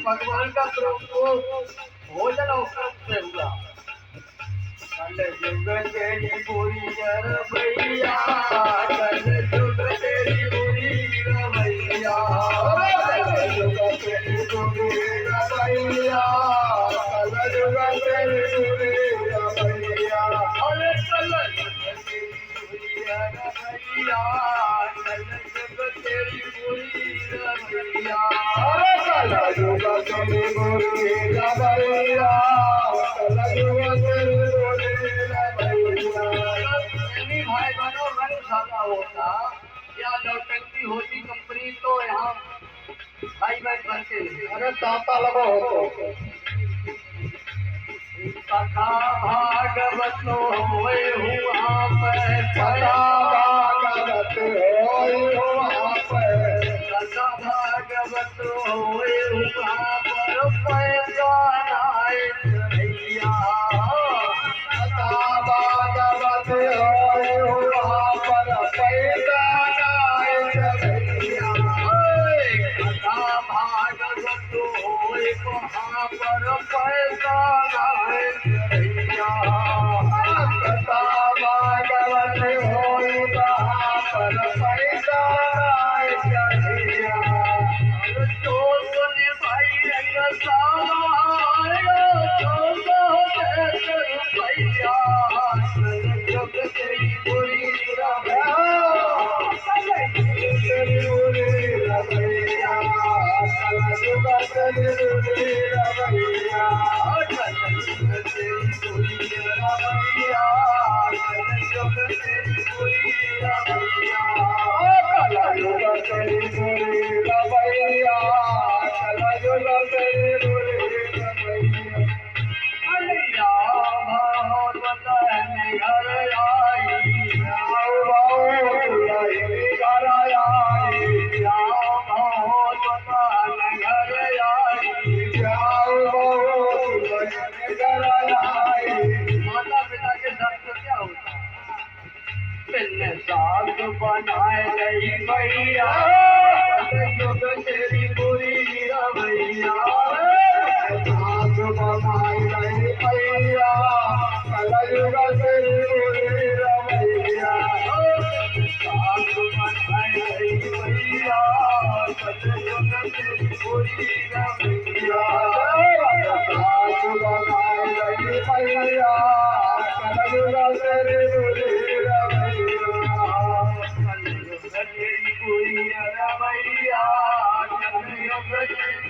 भगवान का भोजन अवसर से हुआ कल जुग तेरी पूरी रवैया कल जुग तेरी पूरी रवैया कल जुग तेरी पूरी रवैया कल जुग तेरी पूरी रवैया अरे कल जुग तेरी पूरी रवैया कल जुग तेरी पूरी रवैया अरे कल जुग तेरी पूरी रवैया कल जुग तेरी भाई बनो रंग सादा होता या नौटंकी होती कंपनी तो यहाँ भाई बहन बनते अरे ताता लगा हो कथा भागवत होए हुआ पे कथा भागवत होए हुआ पे कथा भागवत होए हुआ पर पैसा आए भैया कथा भागवत होए हुआ पर पैसा आए भैया कथा भागवत होए वहाँ पर पैसा लाए भैया कथा भागवत होई वहाँ पर पैसा लाए भैया तो सुने भाई रंग सामायो तो भैया जग तेरी बुरी साग बनाए गई भैया युग तेरी बुरी भैया साग बनाए गई भैया युग तेरी बुरी भैया साग बनाए गई भैया युग तेरी बुरी भैया साग बनाए गई भैया युग तेरी बुरी भैया